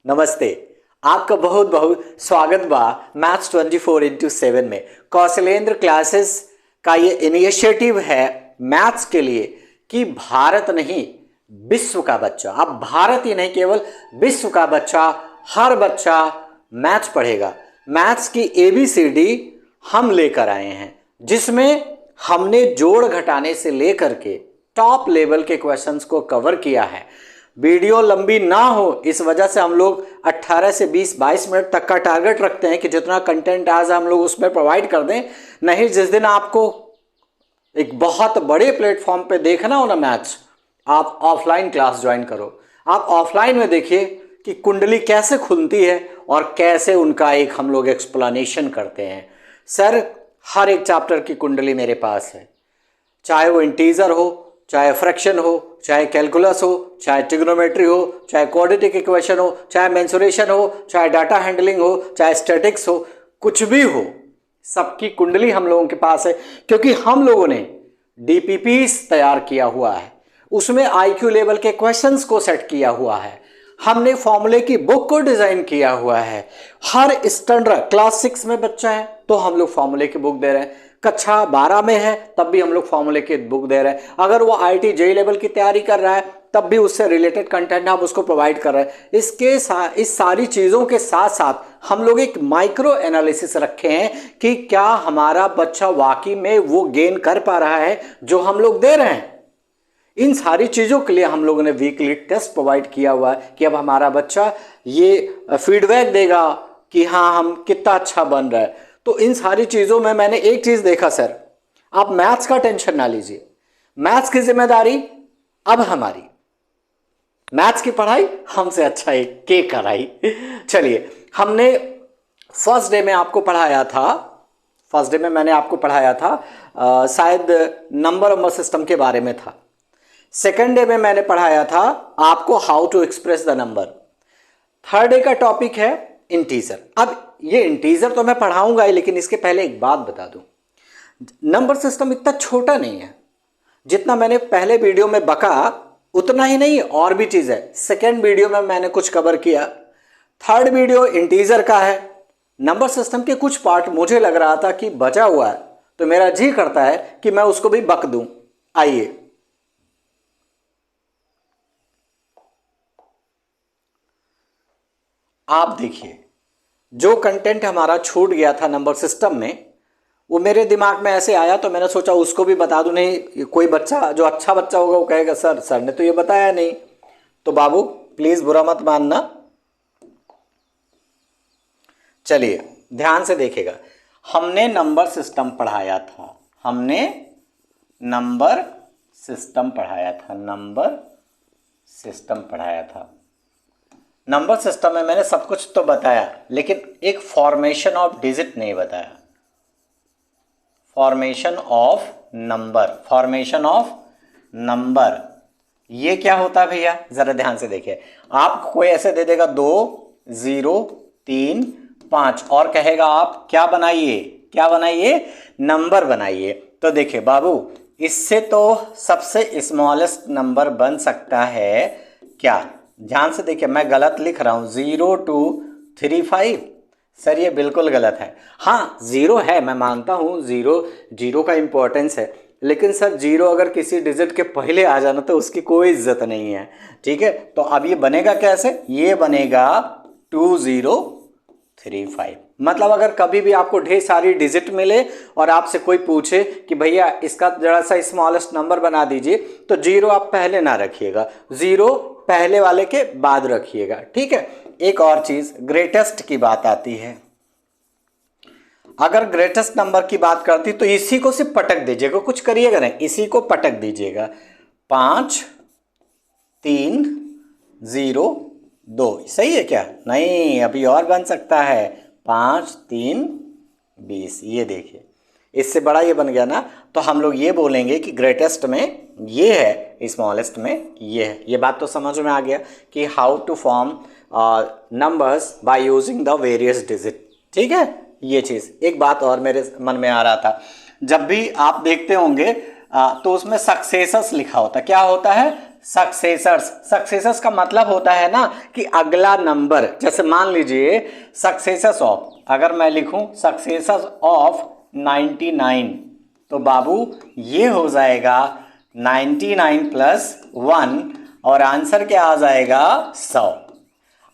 नमस्ते। आपका बहुत बहुत स्वागत बा मैथ्स 24x7 में। कौशलेंद्र क्लासेस का ये इनिशिएटिव है मैथ्स के लिए कि भारत नहीं विश्व का बच्चा, अब भारत ही नहीं केवल विश्व का बच्चा, हर बच्चा मैथ्स पढ़ेगा। मैथ्स की ABCD हम लेकर आए हैं, जिसमें हमने जोड़ घटाने से लेकर के टॉप लेवल के क्वेश्चंस को कवर किया है। वीडियो लंबी ना हो इस वजह से हम लोग 18 से 20-22 मिनट तक का टारगेट रखते हैं कि जितना कंटेंट आज हम लोग उसमें प्रोवाइड कर दें। नहीं, जिस दिन आपको एक बहुत बड़े प्लेटफॉर्म पे देखना हो ना मैथ्स, आप ऑफलाइन क्लास ज्वाइन करो। आप ऑफलाइन में देखिए कि कुंडली कैसे खुलती है और कैसे उनका एक हम लोग एक्सप्लेनेशन करते हैं। सर, हर एक चैप्टर की कुंडली मेरे पास है, चाहे वो इंटीजर हो, चाहे फ्रैक्शन हो, चाहे कैलकुलस हो, चाहे ट्रिग्नोमेट्री हो, चाहे क्वाड्रेटिक इक्वेशन हो, चाहे मेंसुरेशन हो, चाहे डाटा हैंडलिंग हो, चाहे स्टैटिक्स हो, कुछ भी हो, सबकी कुंडली हम लोगों के पास है। क्योंकि हम लोगों ने DPPs तैयार किया हुआ है, उसमें IQ लेवल के क्वेश्चंस को सेट किया हुआ है, हमने फॉर्मूले की बुक को डिजाइन किया हुआ है। हर स्टैंडर्ड क्लास 6 में बच्चा है तो हम लोग फॉर्मूले की बुक दे रहे हैं, कक्षा 12 में है तब भी हम लोग फॉर्मूले की बुक दे रहे हैं, अगर वो IIT JEE लेवल की तैयारी कर रहा है तब भी उससे रिलेटेड कंटेंट हम उसको प्रोवाइड कर रहे हैं। इस सारी चीज़ों के साथ साथ हम लोग एक माइक्रो एनालिसिस रखे हैं कि क्या हमारा बच्चा वाकई में वो गेन कर पा रहा है जो हम लोग दे रहे हैं। इन सारी चीज़ों के लिए हम लोगों ने वीकली टेस्ट प्रोवाइड किया हुआ है कि अब हमारा बच्चा ये फीडबैक देगा कि हाँ हम कितना अच्छा बन रहा है। तो इन सारी चीज़ों में मैंने एक चीज़ देखा, सर आप मैथ्स का टेंशन ना लीजिए, मैथ्स की जिम्मेदारी अब हमारी, मैथ्स की पढ़ाई हमसे अच्छा है के कराई। चलिए, हमने फर्स्ट डे में आपको पढ़ाया था, फर्स्ट डे में मैंने आपको पढ़ाया था शायद नंबर सिस्टम के बारे में था। सेकेंड डे में मैंने पढ़ाया था आपको how to express the number. Third day का टॉपिक है इंटीजर। अब ये इंटीजर तो मैं पढ़ाऊंगा ही, लेकिन इसके पहले एक बात बता दूं, नंबर सिस्टम इतना छोटा नहीं है जितना मैंने पहले वीडियो में बका, उतना ही नहीं और भी चीज है। सेकेंड वीडियो में मैंने कुछ कवर किया, थर्ड वीडियो इंटीजर का है। नंबर सिस्टम के कुछ पार्ट मुझे लग रहा था कि बचा हुआ है, तो मेरा जी करता है कि मैं उसको भी बक दूं। आइए, आप देखिए, जो कंटेंट हमारा छूट गया था नंबर सिस्टम में, वो मेरे दिमाग में ऐसे आया तो मैंने सोचा उसको भी बता दूं। नहीं, कोई बच्चा जो अच्छा बच्चा होगा वो कहेगा सर ने तो ये बताया नहीं। तो बाबू प्लीज बुरा मत मानना। चलिए ध्यान से देखिएगा, हमने नंबर सिस्टम पढ़ाया था, हमने नंबर सिस्टम पढ़ाया था, नंबर सिस्टम पढ़ाया था। नंबर सिस्टम में मैंने सब कुछ तो बताया, लेकिन एक फॉर्मेशन ऑफ डिजिट नहीं बताया। Formation of number, formation of number ये क्या होता है भैया, जरा ध्यान से देखिए। आपको कोई ऐसे दे देगा 2 0 3 5 और कहेगा आप क्या बनाइए, क्या बनाइए, नंबर बनाइए। तो देखिए बाबू, इससे तो सबसे स्मॉलेस्ट नंबर बन सकता है क्या, ध्यान से देखिए, मैं गलत लिख रहा हूं 0 2 3 5। सर ये बिल्कुल गलत है। हाँ, जीरो है, मैं मानता हूं जीरो का इंपॉर्टेंस है, लेकिन सर जीरो अगर किसी डिजिट के पहले आ जाना तो उसकी कोई इज्जत नहीं है। ठीक है, तो अब ये बनेगा कैसे, ये बनेगा 2035। मतलब अगर कभी भी आपको ढेर सारी डिजिट मिले और आपसे कोई पूछे कि भैया इसका जरा सा स्मॉलेस्ट नंबर बना दीजिए, तो जीरो आप पहले ना रखिएगा, जीरो पहले वाले के बाद रखिएगा। ठीक है, एक और चीज, ग्रेटेस्ट की बात आती है। अगर ग्रेटेस्ट नंबर की बात करती तो इसी को सिर्फ पटक दीजिएगा, कुछ करिएगा नहीं, इसी को पटक दीजिएगा। 5 3 0 2, सही है क्या, नहीं अभी और बन सकता है, 5 3 20। ये देखिए, इससे बड़ा ये बन गया ना, तो हम लोग ये बोलेंगे कि ग्रेटेस्ट में ये है, स्मॉलेस्ट में ये है। ये बात तो समझ में आ गया कि how to form numbers by using the various digit. ठीक है, ये चीज़। एक बात और मेरे मन में आ रहा था, जब भी आप देखते होंगे तो उसमें सक्सेसस लिखा होता है, क्या होता है, सक्सेसर्स। सक्सेसर्स का मतलब होता है ना कि अगला नंबर, जैसे मान लीजिए सक्सेसर्स ऑफ, अगर मैं लिखूं सक्सेसर्स ऑफ 99, तो बाबू ये हो जाएगा 99 प्लस 1 और आंसर क्या आ जाएगा 100।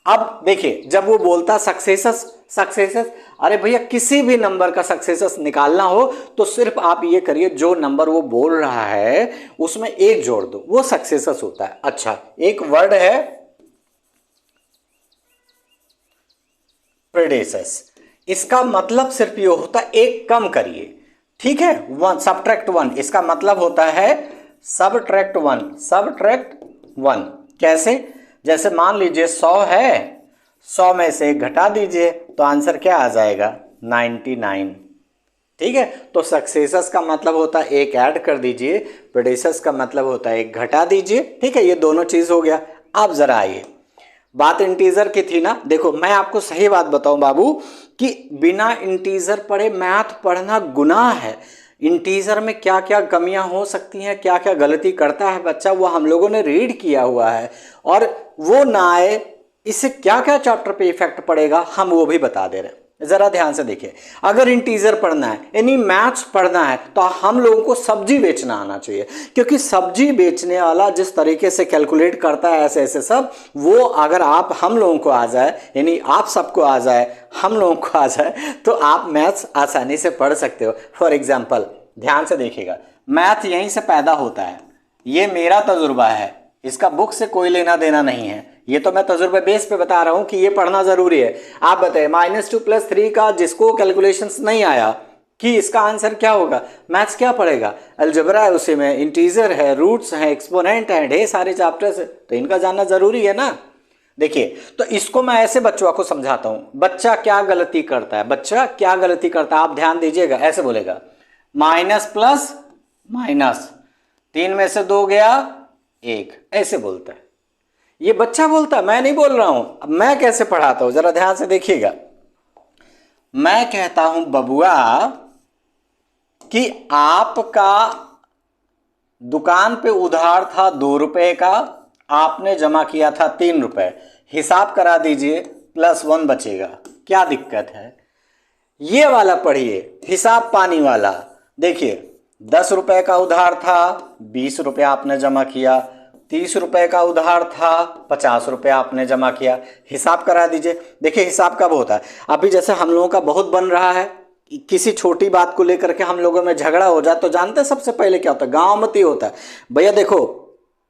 अब देखिए जब वो बोलता सक्सेसर्स सक्सेसर्स, अरे भैया किसी भी नंबर का सक्सेसर्स निकालना हो तो सिर्फ आप ये करिए, जो नंबर वो बोल रहा है उसमें एक जोड़ दो, वो सक्सेसर्स होता है। अच्छा, एक वर्ड है प्रेडेसेस, इसका मतलब सिर्फ ये होता है एक कम करिए, ठीक है। 1 सबट्रैक्ट 1, इसका मतलब होता है सबट्रैक्ट 1, सबट्रैक्ट 1। कैसे? जैसे मान लीजिए 100 है, 100 में से घटा दीजिए तो आंसर क्या आ जाएगा 99, ठीक है। तो सक्सेसर्स का मतलब होता है एक ऐड कर दीजिए, प्रेडेसेस का मतलब होता है एक घटा दीजिए, ठीक है। ये दोनों चीज हो गया। अब जरा आइए, बात इंटीजर की थी ना। देखो मैं आपको सही बात बताऊं बाबू कि बिना इंटीजर पढ़े मैथ पढ़ना गुनाह है। इंटीजर में क्या क्या कमियां हो सकती हैं, क्या क्या गलती करता है बच्चा, वो हम लोगों ने रीड किया हुआ है, और वो ना आए इससे क्या क्या चैप्टर पे इफेक्ट पड़ेगा हम वो भी बता दे रहे हैं। जरा ध्यान से देखिए, अगर इंटीजर पढ़ना है यानी मैथ्स पढ़ना है तो हम लोगों को सब्जी बेचना आना चाहिए, क्योंकि सब्जी बेचने वाला जिस तरीके से कैलकुलेट करता है ऐसे ऐसे सब, वो अगर आप हम लोगों को आ जाए, यानी आप सबको आ जाए, हम लोगों को आ जाए, तो आप मैथ्स आसानी से पढ़ सकते हो। फॉर एग्जाम्पल ध्यान से देखिएगा, मैथ यहीं से पैदा होता है, ये मेरा तजुर्बा है, इसका बुक से कोई लेना देना नहीं है, ये तो मैं तजुर्बे बेस पे बता रहा हूं कि ये पढ़ना जरूरी है। आप बताइए -2 + 3 का जिसको कैलकुलेशंस नहीं आया कि इसका आंसर क्या होगा, मैथ्स क्या पढ़ेगा? अलजेब्रा है, उसी में इंटीजर है, रूट्स हैं, एक्सपोनेंट है, ढेर सारे चैप्टर्स है, तो इनका जानना जरूरी है ना। देखिए तो इसको मैं ऐसे बच्चों को समझाता हूं, बच्चा क्या गलती करता है, बच्चा क्या गलती करता है, आप ध्यान दीजिएगा। ऐसे बोलेगा माइनस प्लस माइनस, 3 में से 2 गया 1, ऐसे बोलता है। ये बच्चा बोलता है, मैं नहीं बोल रहा हूं। अब मैं कैसे पढ़ाता हूं, जरा ध्यान से देखिएगा। मैं कहता हूं बबुआ कि आपका दुकान पे उधार था 2 रुपए का, आपने जमा किया था 3 रुपए, हिसाब करा दीजिए, +1 बचेगा, क्या दिक्कत है? ये वाला पढ़िए, हिसाब पानी वाला। देखिए 10 रुपए का उधार था, 20 रुपए आपने जमा किया, 30 रुपए का उधार था, 50 रुपए आपने जमा किया, हिसाब करा दीजिए। देखिए हिसाब कब होता है, अभी जैसे हम लोगों का बहुत बन रहा है, किसी छोटी बात को लेकर के हम लोगों में झगड़ा हो जाए तो जानते हैं सबसे पहले क्या होता है, गांव मती होता है। भैया देखो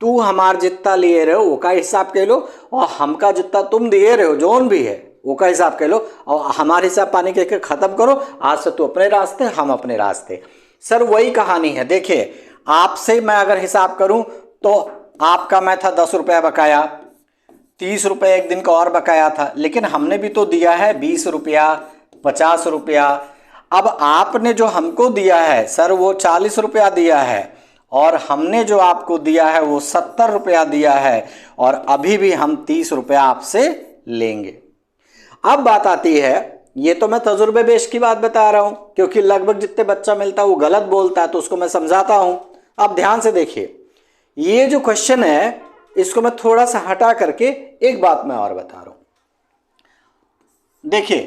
तू हमार जितना लिए रहे हो वो का हिसाब कह लो, और हमका जितना तुम दिए रहे हो जोन भी है वो का हिसाब कह लो, और हमारे हिसाब पानी कह के खत्म करो, आज से तू अपने रास्ते हम अपने रास्ते। सर वही कहानी है। देखिए आपसे मैं अगर हिसाब करूं तो आपका मैं था 10 रुपया बकाया, 30 रुपये एक दिन का और बकाया था, लेकिन हमने भी तो दिया है 20 रुपया, 50 रुपया। अब आपने जो हमको दिया है सर वो 40 रुपया दिया है, और हमने जो आपको दिया है वो 70 रुपया दिया है, और अभी भी हम 30 रुपया आपसे लेंगे। अब बात आती है, ये तो मैं तजुर्बे बेश की बात बता रहा हूं, क्योंकि लगभग जितने बच्चा मिलता है वो गलत बोलता है तो उसको मैं समझाता हूं। अब ध्यान से देखिए, ये जो क्वेश्चन है इसको मैं थोड़ा सा हटा करके एक बात मैं और बता रहा हूं। देखिए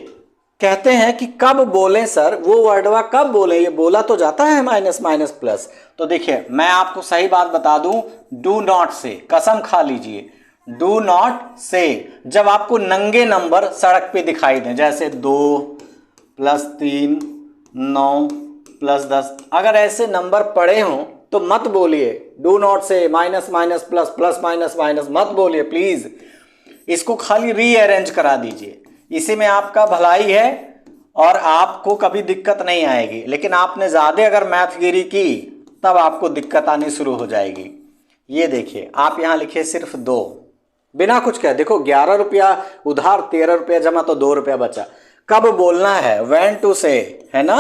कहते हैं कि कब बोलें सर, वो वर्डवा कब बोले, ये बोला तो जाता है माइनस माइनस प्लस। तो देखिए मैं आपको सही बात बता दूं, डू नॉट से, कसम खा लीजिए, डू नॉट से जब आपको नंगे नंबर सड़क पे दिखाई दें, जैसे 2 + 3 9 + 10, अगर ऐसे नंबर पड़े हों तो मत बोलिए डू नॉट से, minus minus plus, plus minus minus मत बोलिए प्लीज। इसको खाली रीअरेंज करा दीजिए, इसी में आपका भलाई है और आपको कभी दिक्कत नहीं आएगी। लेकिन आपने ज्यादा अगर मैथगिरी की तब आपको दिक्कत आनी शुरू हो जाएगी। ये देखिए आप यहां लिखे सिर्फ 2, बिना कुछ कहे। देखो 11 रुपया उधार, 13 रुपया जमा, तो 2 रुपया बचा। कब बोलना है, व्हेन टू से, है ना,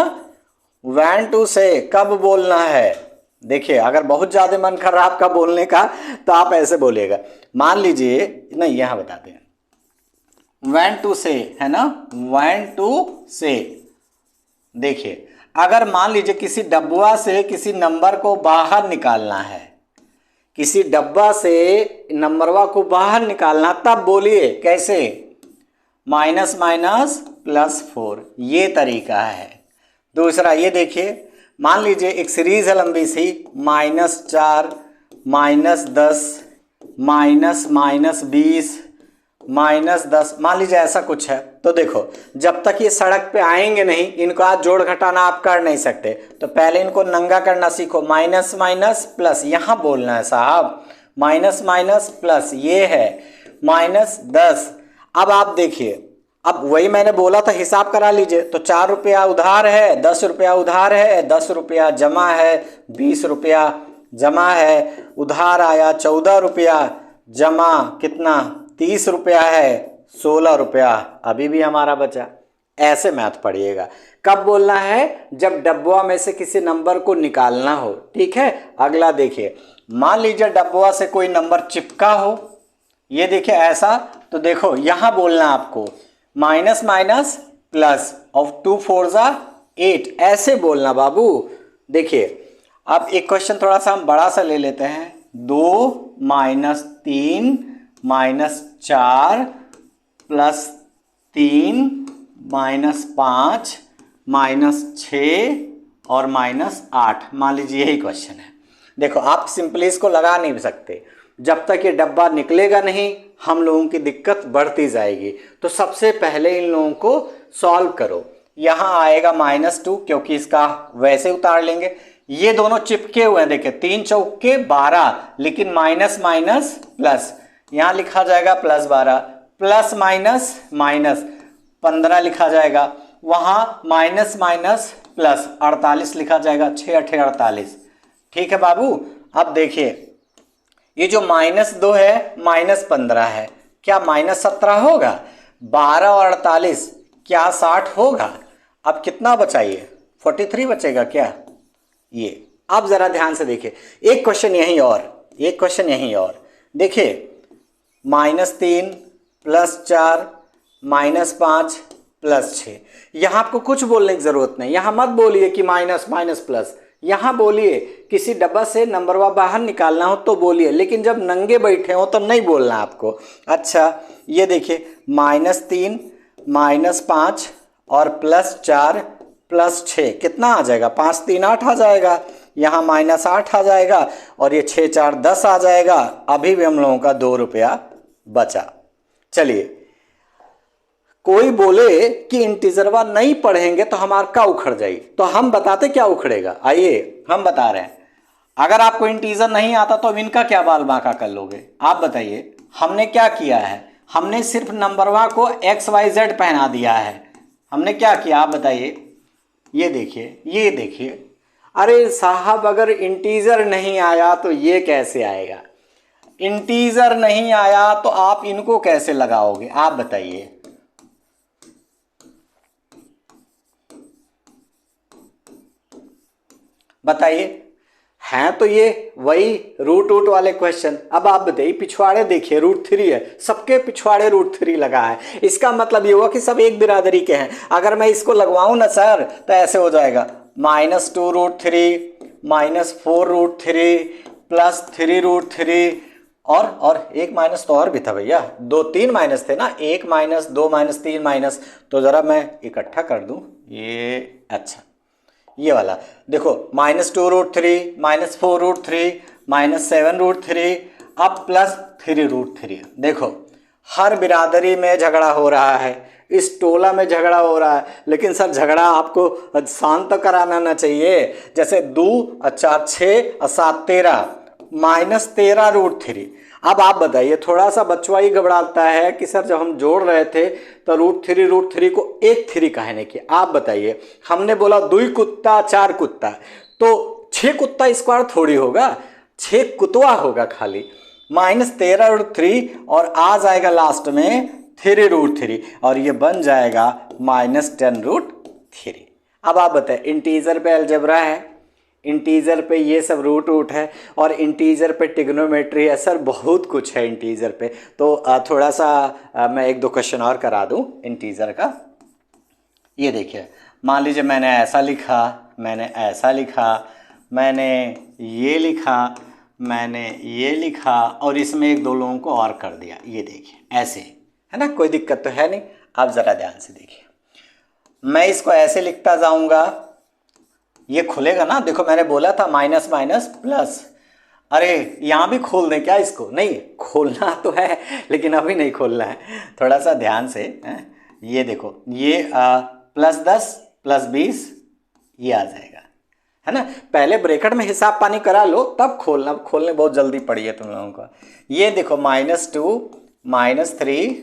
व्हेन टू से कब बोलना है। देखिए अगर बहुत ज्यादा मन कर रहा है आपका बोलने का तो आप ऐसे बोलिएगा, मान लीजिए, नहीं यहां बताते हैं, व्हेन टू से, है ना, व्हेन टू से। देखिए अगर मान लीजिए किसी डब्बुआ से किसी नंबर को बाहर निकालना है, किसी डब्बा से नंबरवा को बाहर निकालना, तब बोलिए कैसे, माइनस माइनस प्लस 4, ये तरीका है। दूसरा ये देखिए, मान लीजिए एक सीरीज है लंबी सी, -4, -10, -20, -10, मान लीजिए ऐसा कुछ है। तो देखो, जब तक ये सड़क पे आएंगे नहीं, इनको आज जोड़ घटाना आप कर नहीं सकते, तो पहले इनको नंगा करना सीखो। माइनस माइनस प्लस, यहाँ बोलना है साहब, माइनस माइनस प्लस, ये है -10। अब आप देखिए, अब वही मैंने बोला था, हिसाब करा लीजिए। तो 4 रुपया उधार है, 10 रुपया उधार है, 10 रुपया जमा है, 20 रुपया जमा है, उधार आया 14 रुपया, जमा कितना 30 रुपया है, 16 रुपया अभी भी हमारा बचा। ऐसे मैथ पढ़िएगा। कब बोलना है, जब डब्बा में से किसी नंबर को निकालना हो। ठीक है, अगला देखिए, मान लीजिए डब्बा से कोई नंबर चिपका हो, ये देखिए ऐसा, तो देखो यहां बोलना आपको माइनस माइनस प्लस, ऑफ 2 4 8, ऐसे बोलना बाबू। देखिए अब एक क्वेश्चन थोड़ा सा हम बड़ा सा ले लेते हैं, 2 -3 -4 +3 -5 -6 और -8, मान लीजिए यही क्वेश्चन है। देखो आप सिंपली इसको लगा नहीं सकते, जब तक ये डब्बा निकलेगा नहीं हम लोगों की दिक्कत बढ़ती जाएगी। तो सबसे पहले इन लोगों को सॉल्व करो। यहाँ आएगा -2, क्योंकि इसका वैसे उतार लेंगे। ये दोनों चिपके हुए हैं, देखिए 3 चौके 12, लेकिन माइनस माइनस प्लस, यहाँ लिखा जाएगा +12, प्लस माइनस माइनस 15 लिखा जाएगा, वहाँ माइनस माइनस प्लस 48 लिखा जाएगा, 6 8 48। ठीक है बाबू। अब देखिए ये जो -2 है -15 है, क्या -17 होगा? 12 और 48 क्या 60 होगा? अब कितना बचाइए, 43 बचेगा क्या? ये अब जरा ध्यान से देखिए, एक क्वेश्चन यहीं और, एक क्वेश्चन यहीं और देखिए, -3 +4 -5 +6, यहां आपको कुछ बोलने की जरूरत नहीं। यहां मत बोलिए कि माइनस माइनस प्लस, यहां बोलिए किसी डब्बा से नंबरवा बाहर निकालना हो तो बोलिए, लेकिन जब नंगे बैठे हो तो नहीं बोलना आपको। अच्छा ये देखिए, -3 -5 और +4 +6 कितना आ जाएगा? 5 3 8 आ जाएगा, यहाँ -8 आ जाएगा, और ये 6 4 10 आ जाएगा। अभी भी हम लोगों का 2 रुपया बचा। चलिए, कोई बोले कि इंटीजरवा नहीं पढ़ेंगे तो हमारा क्या उखड़ जाएगी, तो हम बताते क्या उखड़ेगा। आइए हम बता रहे हैं, अगर आपको इंटीजर नहीं आता तो अब इनका क्या बाल बांका कर लोगे, आप बताइए। हमने क्या किया है, हमने सिर्फ नंबरवा को XYZ पहना दिया है। हमने क्या किया आप बताइए। ये देखिए, ये देखिए, अरे साहब अगर इंटीजर नहीं आया तो ये कैसे आएगा? इंटीजर नहीं आया तो आप इनको कैसे लगाओगे, आप बताइए। बताइए, हैं तो ये वही रूट वाले क्वेश्चन। अब आप बताइए, पिछवाड़े देखिए √3 है, सबके पिछवाड़े √3 लगा है, इसका मतलब ये हुआ कि सब एक बिरादरी के हैं। अगर मैं इसको लगवाऊं ना सर तो ऐसे हो जाएगा, -2 √3 -4 √3 +3 √3, और एक माइनस तो और भी था भैया, 2 3 माइनस थे ना, 1 - 2 - 3 माइनस, तो जरा मैं इकट्ठा कर दूं ये। अच्छा ये वाला देखो, -2 √3 -4 √3 -7 √3 अब +3 √3। देखो हर बिरादरी में झगड़ा हो रहा है, इस टोला में झगड़ा हो रहा है, लेकिन सर झगड़ा आपको शांत तो कराना ना चाहिए। जैसे 2 4 6 और 7 13 -13 √3। अब आप बताइए, थोड़ा सा बच्चा ही घबराता है कि सर जब हम जोड़ रहे थे तो √3 को एक 3 कहने की। आप बताइए, हमने बोला 2 कुत्ता 4 कुत्ता, तो 6 कुत्ता स्क्वायर थोड़ी होगा, 6 कुतवा होगा खाली। -13 √3 और आ जाएगा लास्ट में 3 √3, और ये बन जाएगा -10 √3। अब आप बताएं, इंटीजर पे अलजेब्रा है, इंटीजर पे ये सब रूट है, और इंटीजर पे टिग्नोमेट्री है। सर बहुत कुछ है इंटीजर पे, तो थोड़ा सा मैं 1 2 क्वेश्चन और करा दूं इंटीजर का। ये देखिए, मान लीजिए मैंने ऐसा लिखा, मैंने ऐसा लिखा, मैंने ये लिखा, मैंने ये लिखा और इसमें एक दो लोगों को और कर दिया, ये देखिए ऐसे, है ना, कोई दिक्कत तो है नहीं। आप ज़रा ध्यान से देखिए, मैं इसको ऐसे लिखता जाऊंगा, ये खुलेगा ना, देखो मैंने बोला था माइनस माइनस प्लस। अरे यहाँ भी खोल दें क्या इसको? नहीं, खोलना तो है लेकिन अभी नहीं खोलना है, थोड़ा सा ध्यान से है? ये देखो, ये +10 +20 ये आ जाएगा, है ना। पहले ब्रैकेट में हिसाब पानी करा लो तब खोलना, खोलने बहुत जल्दी पड़ी है तुम लोगों को। ये देखो -2 -3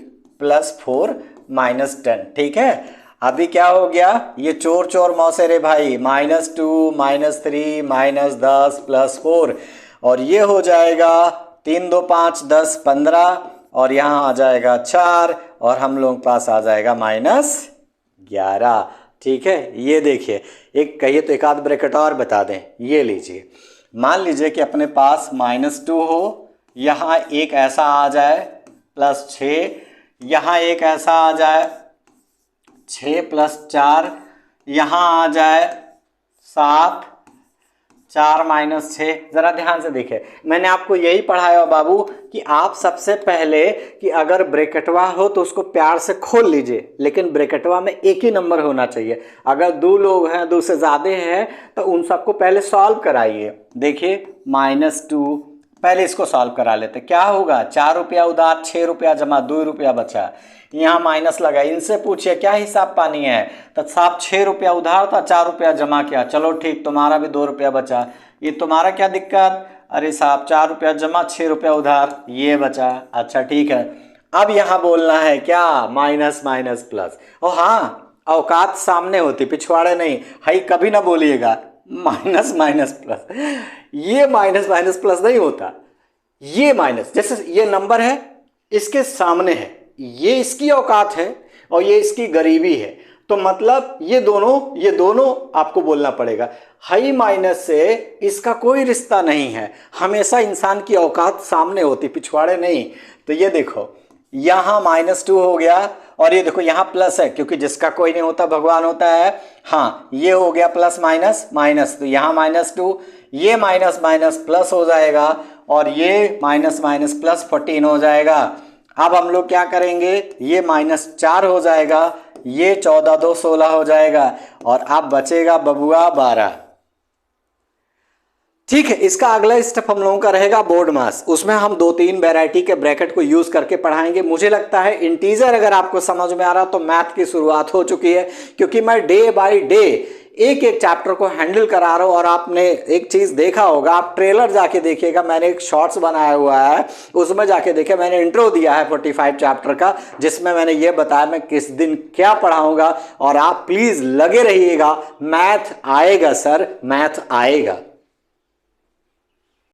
+4 -10, ठीक है। अभी क्या हो गया, ये चोर चोर मौसेरे भाई, -2 -3 -10 +4, और ये हो जाएगा 3 2 5 10 15, और यहाँ आ जाएगा 4, और हम लोग पास आ जाएगा -11, ठीक है। ये देखिए, एक कहिए तो एक आध ब्रैकेट और बता दें, ये लीजिए, मान लीजिए कि अपने पास -2 हो, यहाँ एक ऐसा आ जाए +6, यहाँ एक ऐसा आ जाए 6 + 4, यहाँ आ जाए 7, 4 - 6। ज़रा ध्यान से देखिए, मैंने आपको यही पढ़ाया बाबू कि आप सबसे पहले कि अगर ब्रैकेटवा हो तो उसको प्यार से खोल लीजिए, लेकिन ब्रैकेटवा में एक ही नंबर होना चाहिए। अगर दो लोग हैं, दो से ज़्यादा हैं, तो उन सबको पहले सॉल्व कराइए। देखिए -2, पहले इसको सॉल्व करा लेते, क्या होगा, 4 रुपया उधार, 6 रुपया जमा, 2 रुपया बचा, यहाँ माइनस लगा। इनसे पूछिए क्या हिसाब पानी है, तो साहब 6 रुपया उधार था, 4 रुपया जमा किया, चलो ठीक, तुम्हारा भी 2 रुपया बचा। ये तुम्हारा क्या दिक्कत, अरे साहब 4 रुपया जमा, 6 रुपया उधार, ये बचा, अच्छा ठीक है। अब यहाँ बोलना है क्या, माइनस माइनस प्लस। और हाँ, औकात सामने होती, पिछवाड़े नहीं, हाई कभी ना बोलिएगा माइनस माइनस प्लस, ये माइनस माइनस प्लस नहीं होता, ये माइनस, जैसे ये नंबर है इसके सामने है, ये इसकी औकात है और ये इसकी गरीबी है, तो मतलब ये दोनों आपको बोलना पड़ेगा। हाई माइनस से इसका कोई रिश्ता नहीं है, हमेशा इंसान की औकात सामने होती, पिछवाड़े नहीं। तो ये देखो, यहाँ -2 हो गया, और ये देखो यहाँ प्लस है, क्योंकि जिसका कोई नहीं होता भगवान होता है। हाँ, ये हो गया प्लस माइनस माइनस, तो यहाँ -2, ये माइनस माइनस प्लस हो जाएगा, और ये माइनस माइनस प्लस 14 हो जाएगा। अब हम लोग क्या करेंगे, ये -4 हो जाएगा, ये 14 2 16 हो जाएगा, और अब बचेगा बबुआ 12। ठीक है, इसका अगला स्टेप हम लोगों का रहेगा बोर्ड मास, उसमें हम 2-3 वैरायटी के ब्रैकेट को यूज करके पढ़ाएंगे। मुझे लगता है इंटीजर अगर आपको समझ में आ रहा तो मैथ की शुरुआत हो चुकी है, क्योंकि मैं डे बाय डे एक एक चैप्टर को हैंडल करा रहा हूँ। और आपने एक चीज देखा होगा, आप ट्रेलर जाके देखिएगा, मैंने एक शॉर्ट्स बनाया हुआ है, उसमें जाके देखिए, मैंने इंट्रो दिया है 45 चैप्टर का, जिसमें मैंने ये बताया मैं किस दिन क्या पढ़ाऊंगा। और आप प्लीज लगे रहिएगा, मैथ आएगा सर, मैथ आएगा।